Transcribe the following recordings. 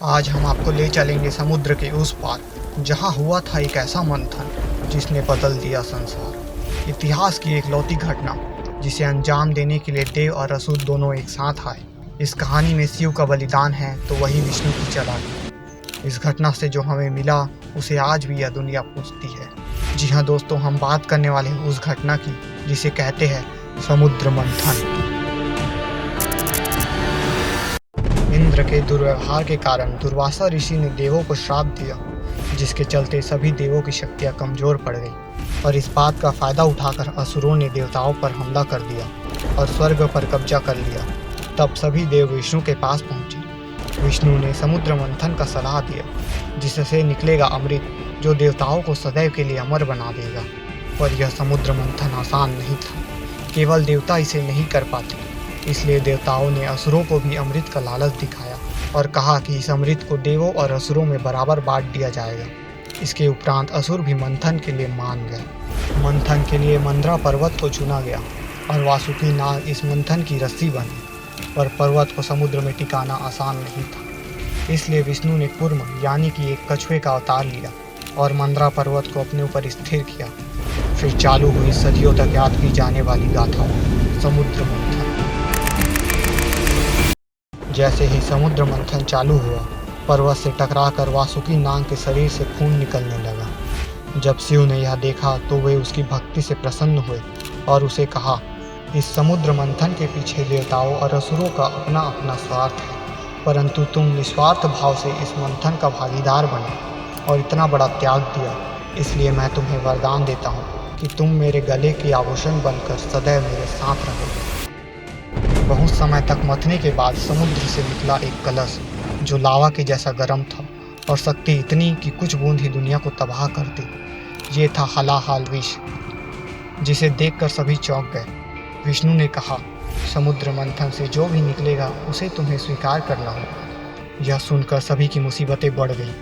आज हम आपको ले चलेंगे समुद्र के उस पार, जहां हुआ था एक ऐसा मंथन जिसने बदल दिया संसार। इतिहास की एक लौती घटना जिसे अंजाम देने के लिए देव और असुर दोनों एक साथ आए। इस कहानी में शिव का बलिदान है तो वही विष्णु की चालाकी। इस घटना से जो हमें मिला उसे आज भी यह दुनिया पूछती है। जी हाँ दोस्तों, हम बात करने वाले हैं उस घटना की जिसे कहते हैं समुद्र मंथन। इंद्र के दुर्व्यवहार के कारण दुर्वासा ऋषि ने देवों को श्राप दिया, जिसके चलते सभी देवों की शक्तियां कमजोर पड़ गई और इस बात का फायदा उठाकर असुरों ने देवताओं पर हमला कर दिया और स्वर्ग पर कब्जा कर लिया। तब सभी देव विष्णु के पास पहुंचे। विष्णु ने समुद्र मंथन का सलाह दिया, जिससे निकलेगा अमृत जो देवताओं को सदैव के लिए अमर बना देगा। पर यह समुद्र मंथन आसान नहीं था, केवल देवता इसे नहीं कर पाते। इसलिए देवताओं ने असुरों को भी अमृत का लालच दिखाया और कहा कि इस अमृत को देवों और असुरों में बराबर बांट दिया जाएगा। इसके उपरांत असुर भी मंथन के लिए मान गए। मंथन के लिए मंद्रा पर्वत को चुना गया और वासुकी नाग इस मंथन की रस्सी बनी। पर पर्वत को समुद्र में टिकाना आसान नहीं था, इसलिए विष्णु ने कूर्म यानी कि एक कछुए का अवतार लिया और मंद्रा पर्वत को अपने ऊपर स्थिर किया। फिर चालू हुई सदियों तक याद की जाने वाली गाथा, समुद्र मंथन। जैसे ही समुद्र मंथन चालू हुआ, पर्वत से टकराकर वासुकी नाग के शरीर से खून निकलने लगा। जब शिव ने यह देखा तो वे उसकी भक्ति से प्रसन्न हुए और उसे कहा, इस समुद्र मंथन के पीछे देवताओं और असुरों का अपना अपना स्वार्थ है, परंतु तुम निस्वार्थ भाव से इस मंथन का भागीदार बने और इतना बड़ा त्याग दिया। इसलिए मैं तुम्हें वरदान देता हूँ कि तुम मेरे गले के आभूषण बनकर सदैव मेरे साथ रहोगे। बहुत समय तक मथने के बाद समुद्र से निकला एक कलश जो लावा के जैसा गर्म था और शक्ति इतनी कि कुछ बूंद ही दुनिया को तबाह कर दी। ये था हलाहल विष, जिसे देखकर सभी चौंक गए। विष्णु ने कहा, समुद्र मंथन से जो भी निकलेगा उसे तुम्हें स्वीकार करना होगा। यह सुनकर सभी की मुसीबतें बढ़ गईं।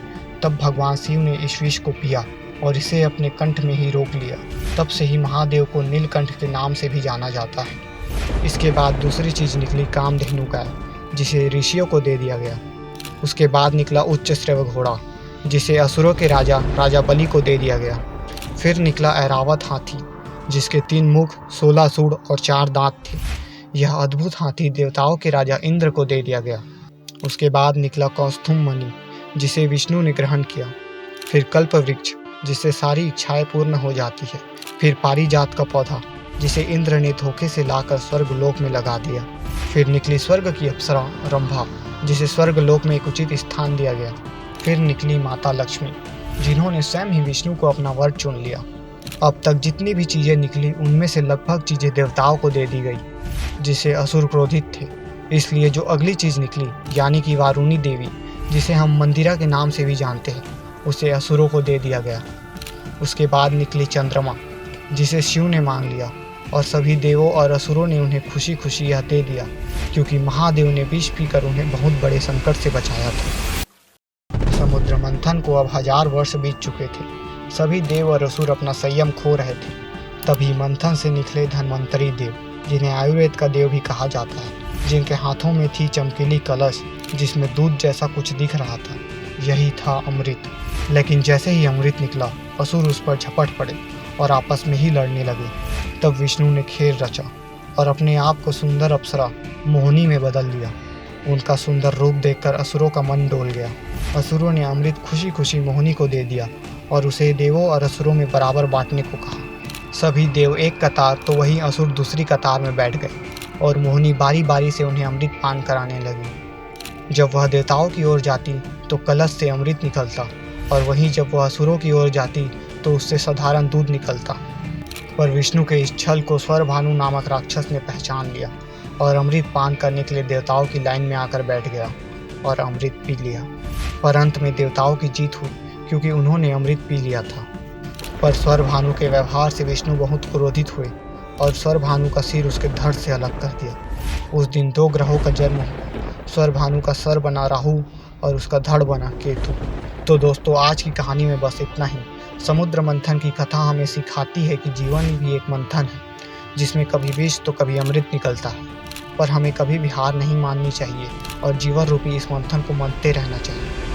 तब भगवान शिव ने इस विष को पिया और इसे अपने कंठ में ही रोक लिया। तब से ही महादेव को नीलकंठ के नाम से भी जाना जाता है। इसके बाद दूसरी चीज निकली कामधेनु गाय, जिसे ऋषियों को दे दिया गया। उसके बाद निकला उच्च श्रव घोड़ा, जिसे असुरों के राजा बलि को दे दिया गया। फिर निकला ऐरावत हाथी, जिसके 3 मुख, 16 सूंड और 4 दांत थे। यह अद्भुत हाथी देवताओं के राजा इंद्र को दे दिया गया। उसके बाद निकला कौस्तुभ मणि, जिसे विष्णु ने ग्रहण किया। फिर कल्प वृक्ष, जिससे सारी इच्छाएं पूर्ण हो जाती है। फिर पारिजात का पौधा, जिसे इंद्र ने धोखे से लाकर स्वर्ग लोक में लगा दिया। फिर निकली स्वर्ग की अप्सरा रंभा, जिसे स्वर्ग लोक में एक उचित स्थान दिया गया। फिर निकली माता लक्ष्मी, जिन्होंने स्वयं ही विष्णु को अपना वर चुन लिया। अब तक जितनी भी चीजें निकली उनमें से लगभग चीजें देवताओं को दे दी गई, जिससे असुर क्रोधित थे। इसलिए जो अगली चीज निकली यानी कि वारुणी देवी, जिसे हम मंदिरा के नाम से भी जानते हैं, उसे असुरों को दे दिया गया। उसके बाद निकली चंद्रमा, जिसे शिव ने मांग लिया और सभी देवों और असुरों ने उन्हें खुशी खुशी यह दे दिया, क्योंकि महादेव ने विष पीकर उन्हें बहुत बड़े संकट से बचाया था। समुद्र मंथन को अब 1000 वर्ष बीत चुके थे। सभी देव और असुर अपना संयम खो रहे थे। तभी मंथन से निकले धन्वंतरी देव, जिन्हें आयुर्वेद का देव भी कहा जाता है, जिनके हाथों में थी चमकीली कलश जिसमें दूध जैसा कुछ दिख रहा था। यही था अमृत। लेकिन जैसे ही अमृत निकला, असुर उस पर झपट पड़े और आपस में ही लड़ने लगे। तब विष्णु ने खेल रचा और अपने आप को सुंदर अप्सरा मोहिनी में बदल लिया। उनका सुंदर रूप देखकर असुरों का मन डोल गया। असुरों ने अमृत खुशी खुशी मोहिनी को दे दिया और उसे देवों और असुरों में बराबर बांटने को कहा। सभी देव एक कतार तो वहीं असुर दूसरी कतार में बैठ गए और मोहिनी बारी बारी से उन्हें अमृत पान कराने लगी। जब वह देवताओं की ओर जाती तो कलश से अमृत निकलता और वहीं जब वह असुरों की ओर जाती तो उससे साधारण दूध निकलता। पर विष्णु के इस छल को स्वरभानु नामक राक्षस ने पहचान लिया और अमृत पान करने के लिए देवताओं की लाइन में आकर बैठ गया और अमृत पी लिया। पर अंत में देवताओं की जीत हुई, क्योंकि उन्होंने अमृत पी लिया था। पर स्वरभानु के व्यवहार से विष्णु बहुत क्रोधित हुए और स्वरभानु का सिर उसके धड़ से अलग कर दिया। उस दिन 2 ग्रहों का जन्म हुआ। स्वरभानु का सर बना राहु और उसका धड़ बना केतु। तो दोस्तों, आज की कहानी में बस इतना ही। समुद्र मंथन की कथा हमें सिखाती है कि जीवन भी एक मंथन है, जिसमें कभी विष तो कभी अमृत निकलता है। पर हमें कभी भी हार नहीं माननी चाहिए और जीवन रूपी इस मंथन को मंथते रहना चाहिए।